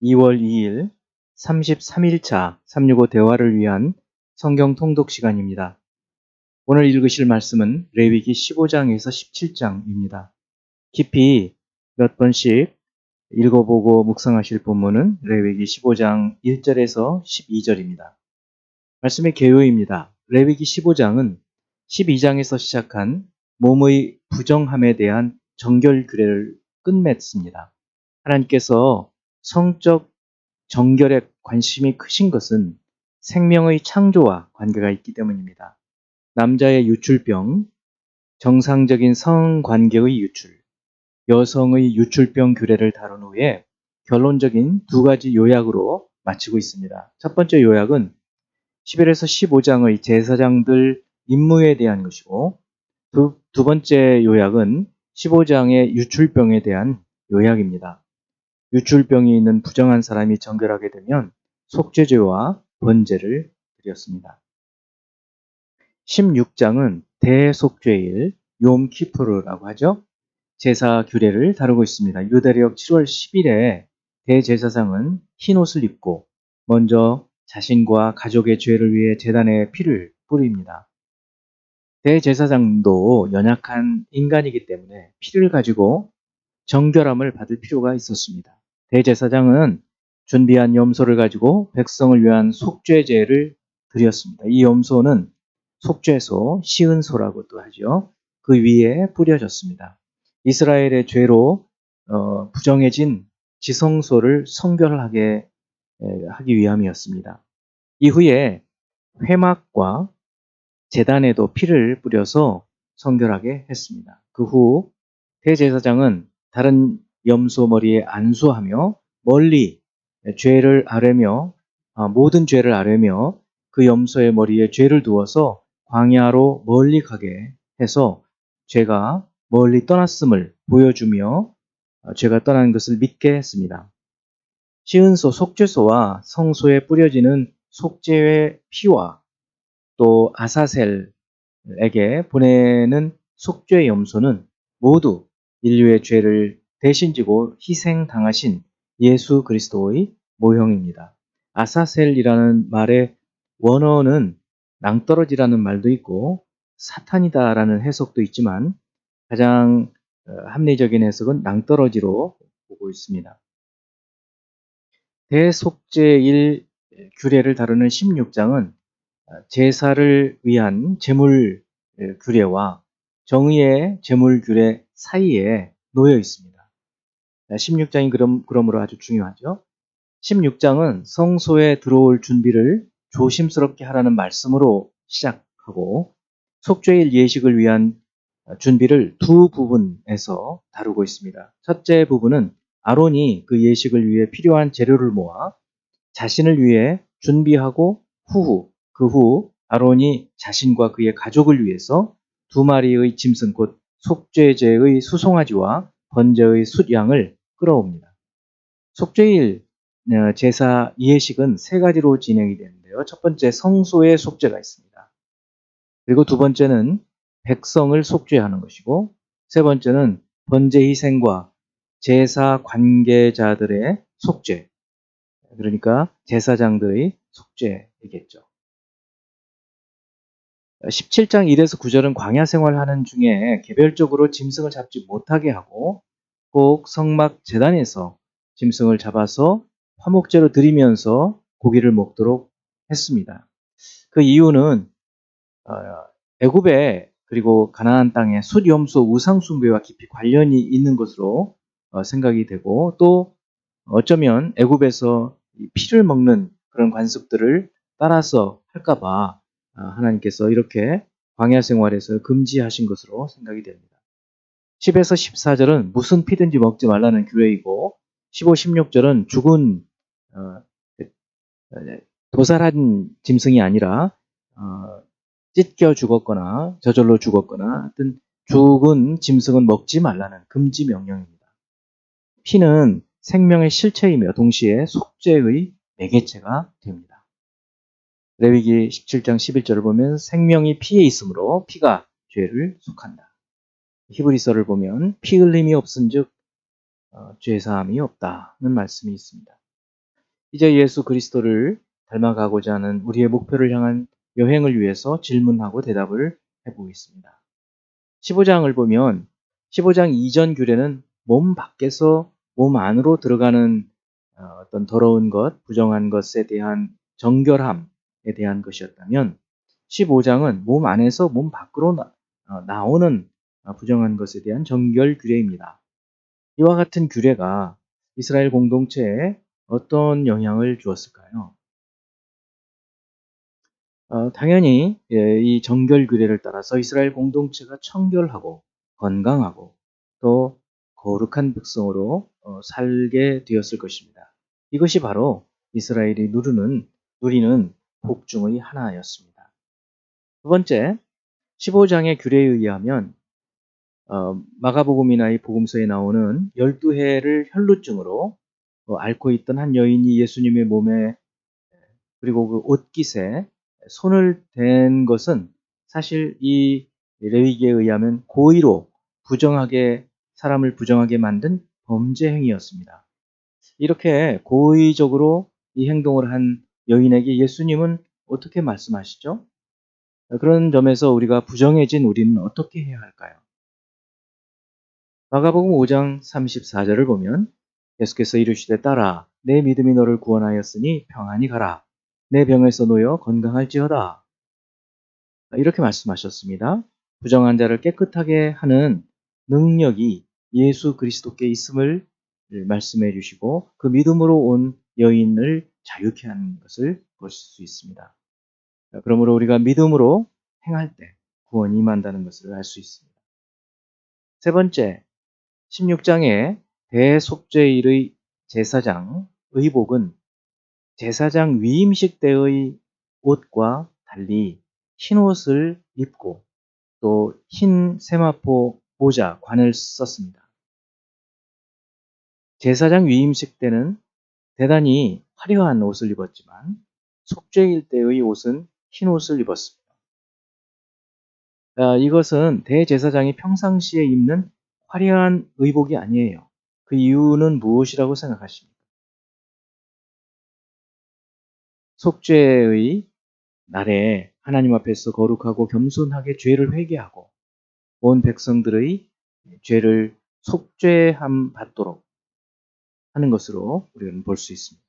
2월 2일 33일차 365 대화를 위한 성경 통독 시간입니다. 오늘 읽으실 말씀은 레위기 15장에서 17장입니다. 깊이 몇 번씩 읽어보고 묵상하실 본문은 레위기 15장 1절에서 12절입니다. 말씀의 개요입니다. 레위기 15장은 12장에서 시작한 몸의 부정함에 대한 정결 규례를 끝맺습니다. 하나님께서 성적 정결에 관심이 크신 것은 생명의 창조와 관계가 있기 때문입니다. 남자의 유출병, 정상적인 성관계의 유출, 여성의 유출병 규례를 다룬 후에 결론적인 두 가지 요약으로 마치고 있습니다. 첫 번째 요약은 11에서 15장의 제사장들 임무에 대한 것이고 두 번째 요약은 15장의 유출병에 대한 요약입니다. 유출병이 있는 부정한 사람이 정결하게 되면 속죄죄와 번제를 드렸습니다. 16장은 대속죄일 욤키푸르라고 하죠. 제사 규례를 다루고 있습니다. 유대력 7월 10일에 대제사장은 흰 옷을 입고 먼저 자신과 가족의 죄를 위해 제단에 피를 뿌립니다. 대제사장도 연약한 인간이기 때문에 피를 가지고 정결함을 받을 필요가 있었습니다. 대제사장은 준비한 염소를 가지고 백성을 위한 속죄제를 드렸습니다. 이 염소는 속죄소, 시은소라고도 하죠. 그 위에 뿌려졌습니다. 이스라엘의 죄로 부정해진 지성소를 성결하게 하기 위함이었습니다. 이후에 회막과 제단에도 피를 뿌려서 성결하게 했습니다. 그 후 대제사장은 다른 염소 머리에 안수하며 멀리 죄를 아뢰며 모든 죄를 아뢰며 그 염소의 머리에 죄를 두어서 광야로 멀리 가게 해서 죄가 멀리 떠났음을 보여주며 죄가 떠난 것을 믿게 했습니다. 시은소, 속죄소와 성소에 뿌려지는 속죄의 피와 또 아사셀에게 보내는 속죄 염소는 모두 인류의 죄를 대신 지고 희생당하신 예수 그리스도의 모형입니다. 아사셀이라는 말의 원어는 낭떠러지라는 말도 있고 사탄이다라는 해석도 있지만 가장 합리적인 해석은 낭떠러지로 보고 있습니다. 대속죄일 규례를 다루는 16장은 제사를 위한 제물 규례와 정의의 제물 규례 사이에 놓여 있습니다. 16장이 그러므로 아주 중요하죠. 16장은 성소에 들어올 준비를 조심스럽게 하라는 말씀으로 시작하고 속죄일 예식을 위한 준비를 두 부분에서 다루고 있습니다. 첫째 부분은 아론이 그 예식을 위해 필요한 재료를 모아 자신을 위해 준비하고 그 후 아론이 자신과 그의 가족을 위해서 두 마리의 짐승 곧 속죄제의 수송아지와 번제의 숫양을 끌어옵니다. 속죄일 제사 예식은 세 가지로 진행이 되는데요. 첫 번째 성소의 속죄가 있습니다. 그리고 두 번째는 백성을 속죄하는 것이고 세 번째는 번제 희생과 제사 관계자들의 속죄, 그러니까 제사장들의 속죄이겠죠. 17장 1에서 9절은 광야 생활하는 중에 개별적으로 짐승을 잡지 못하게 하고 꼭 성막 제단에서 짐승을 잡아서 화목제로 드리면서 고기를 먹도록 했습니다. 그 이유는 애굽에 그리고 가나안 땅의 숫염소 우상 숭배와 깊이 관련이 있는 것으로 생각이 되고 또 어쩌면 애굽에서 피를 먹는 그런 관습들을 따라서 할까봐 하나님께서 이렇게 광야 생활에서 금지하신 것으로 생각이 됩니다. 10에서 14절은 무슨 피든지 먹지 말라는 규례이고 15, 16절은 죽은 도살한 짐승이 아니라 찢겨 죽었거나 저절로 죽었거나 하여튼 죽은 짐승은 먹지 말라는 금지 명령입니다. 피는 생명의 실체이며 동시에 속죄의 매개체가 됩니다. 레위기 17장 11절을 보면 생명이 피에 있으므로 피가 죄를 속한다. 히브리서를 보면 피 흘림이 없은즉 죄사함이 없다는 말씀이 있습니다. 이제 예수 그리스도를 닮아가고자 하는 우리의 목표를 향한 여행을 위해서 질문하고 대답을 해보겠습니다. 15장을 보면 15장 이전 규례는 몸 밖에서 몸 안으로 들어가는 어떤 더러운 것, 부정한 것에 대한 정결함에 대한 것이었다면 15장은 몸 안에서 몸 밖으로 나오는 부정한 것에 대한 정결 규례입니다. 이와 같은 규례가 이스라엘 공동체에 어떤 영향을 주었을까요? 당연히 이 정결 규례를 따라서 이스라엘 공동체가 청결하고 건강하고 또 거룩한 백성으로 살게 되었을 것입니다. 이것이 바로 이스라엘이 누리는 복중의 하나였습니다. 두 번째, 15장의 규례에 의하면 마가복음이나 이 복음서에 나오는 12해를 혈루증으로 앓고 있던 한 여인이 예수님의 몸에 그리고 그 옷깃에 손을 댄 것은 사실 이 레위기에 의하면 고의로 사람을 부정하게 만든 범죄 행위였습니다. 이렇게 고의적으로 이 행동을 한 여인에게 예수님은 어떻게 말씀하시죠? 그런 점에서 우리가 부정해진 우리는 어떻게 해야 할까요? 마가복음 5장 34절을 보면 예수께서 이르시되 따라 내 믿음이 너를 구원하였으니 평안히 가라. 내 병에서 놓여 건강할지어다. 이렇게 말씀하셨습니다. 부정한 자를 깨끗하게 하는 능력이 예수 그리스도께 있음을 말씀해 주시고 그 믿음으로 온 여인을 자유케 하는 것을 보실 수 있습니다. 그러므로 우리가 믿음으로 행할 때 구원이 임한다는 것을 알 수 있습니다. 세 번째, 16장의 대속죄일의 제사장 의복은 제사장 위임식 때의 옷과 달리 흰 옷을 입고 또 흰 세마포 모자, 관을 썼습니다. 제사장 위임식 때는 대단히 화려한 옷을 입었지만 속죄일 때의 옷은 흰 옷을 입었습니다. 이것은 대제사장이 평상시에 입는 화려한 의복이 아니에요. 그 이유는 무엇이라고 생각하십니까? 속죄의 날에 하나님 앞에서 거룩하고 겸손하게 죄를 회개하고 온 백성들의 죄를 속죄함 받도록 하는 것으로 우리는 볼 수 있습니다.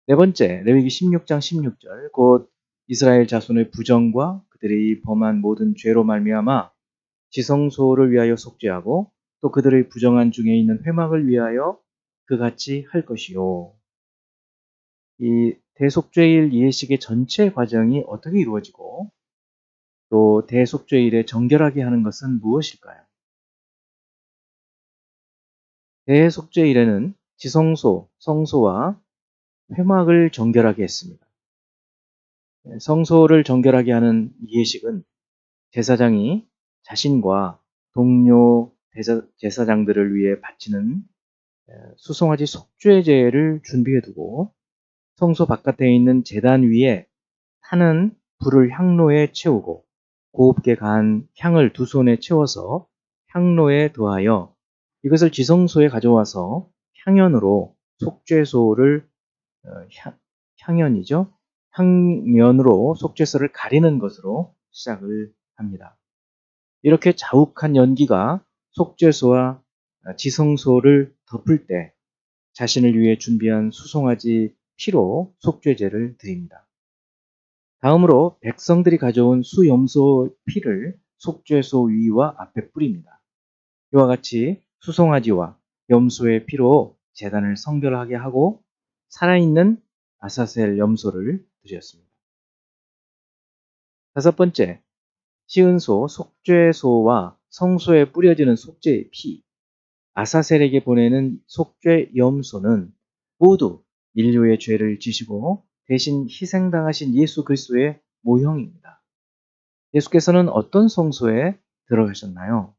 네 번째, 레위기 16장 16절 곧 이스라엘 자손의 부정과 그들이 범한 모든 죄로 말미암아 지성소를 위하여 속죄하고 또 그들의 부정한 중에 있는 회막을 위하여 그같이 할 것이요. 이 대속죄일 예식의 전체 과정이 어떻게 이루어지고 또 대속죄일에 정결하게 하는 것은 무엇일까요? 대속죄일에는 지성소, 성소와 회막을 정결하게 했습니다. 성소를 정결하게 하는 예식은 제사장이 자신과 동료 제사장들을 위해 바치는 수송아지 속죄제를 준비해 두고 성소 바깥에 있는 제단 위에 타는 불을 향로에 채우고 곱게 간 향을 두 손에 채워서 향로에 더하여 이것을 지성소에 가져와서 향연으로 속죄소를 향연이죠. 향연으로 속죄소를 가리는 것으로 시작을 합니다. 이렇게 자욱한 연기가 속죄소와 지성소를 덮을 때 자신을 위해 준비한 수송아지 피로 속죄제를 드립니다. 다음으로 백성들이 가져온 수염소 피를 속죄소 위와 앞에 뿌립니다. 이와 같이 수송아지와 염소의 피로 제단을 성결하게 하고 살아있는 아사셀 염소를 드렸습니다. 다섯 번째, 시은소, 속죄소와 성소에 뿌려지는 속죄의 피, 아사셀에게 보내는 속죄 염소는 모두 인류의 죄를 지시고 대신 희생당하신 예수 그리스도의 모형입니다. 예수께서는 어떤 성소에 들어가셨나요?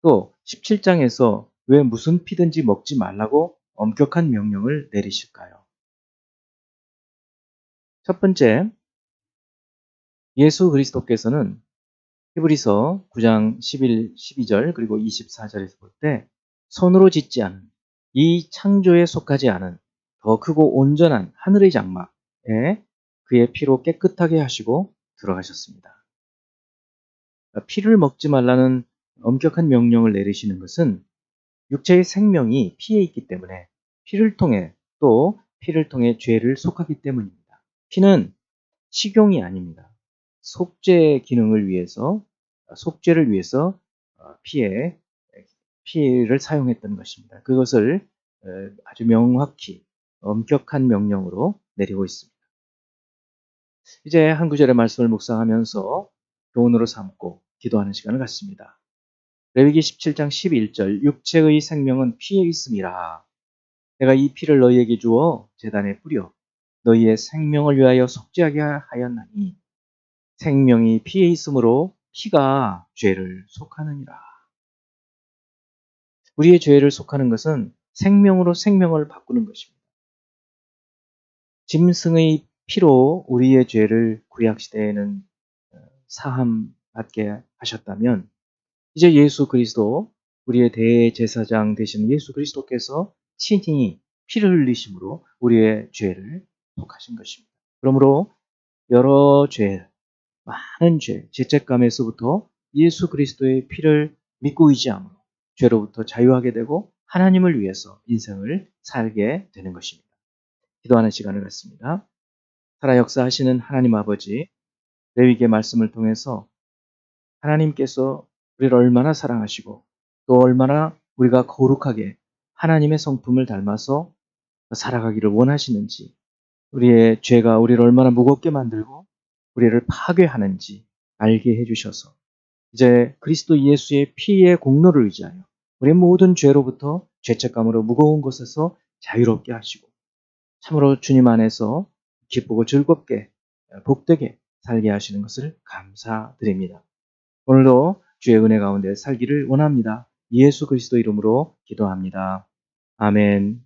또 17장에서 왜 무슨 피든지 먹지 말라고 엄격한 명령을 내리실까요? 첫 번째, 예수 그리스도께서는 히브리서 9장 11, 12절 그리고 24절에서 볼 때 손으로 짓지 않은 이 창조에 속하지 않은 더 크고 온전한 하늘의 장막에 그의 피로 깨끗하게 하시고 들어가셨습니다. 피를 먹지 말라는 엄격한 명령을 내리시는 것은 육체의 생명이 피에 있기 때문에 피를 통해 또 피를 통해 죄를 속하기 때문입니다. 피는 식용이 아닙니다. 속죄 기능을 위해서 속죄를 위해서 피를 사용했던 것입니다. 그것을 아주 명확히 엄격한 명령으로 내리고 있습니다. 이제 한 구절의 말씀을 묵상하면서 교훈으로 삼고 기도하는 시간을 갖습니다. 레위기 17장 11절 육체의 생명은 피에 있음이라. 내가 이 피를 너희에게 주어 제단에 뿌려 너희의 생명을 위하여 속죄하게 하였나니 생명이 피에 있으므로 피가 죄를 속하느니라. 우리의 죄를 속하는 것은 생명으로 생명을 바꾸는 것입니다. 짐승의 피로 우리의 죄를 구약시대에는 사함받게 하셨다면 이제 예수 그리스도 우리의 대제사장 되시는 예수 그리스도께서 친히 피를 흘리심으로 우리의 죄를 속하신 것입니다. 그러므로 여러 죄, 많은 죄, 죄책감에서부터 예수 그리스도의 피를 믿고 의지함으로 죄로부터 자유하게 되고 하나님을 위해서 인생을 살게 되는 것입니다. 기도하는 시간을 갖습니다. 살아 역사하시는 하나님 아버지, 레위기의 말씀을 통해서 하나님께서 우리를 얼마나 사랑하시고 또 얼마나 우리가 거룩하게 하나님의 성품을 닮아서 살아가기를 원하시는지, 우리의 죄가 우리를 얼마나 무겁게 만들고 우리를 파괴하는지 알게 해주셔서 이제 그리스도 예수의 피의 공로를 의지하여 우리의 모든 죄로부터 죄책감으로 무거운 것에서 자유롭게 하시고 참으로 주님 안에서 기쁘고 즐겁게 복되게 살게 하시는 것을 감사드립니다. 오늘도 주의 은혜 가운데 살기를 원합니다. 예수 그리스도 이름으로 기도합니다. 아멘.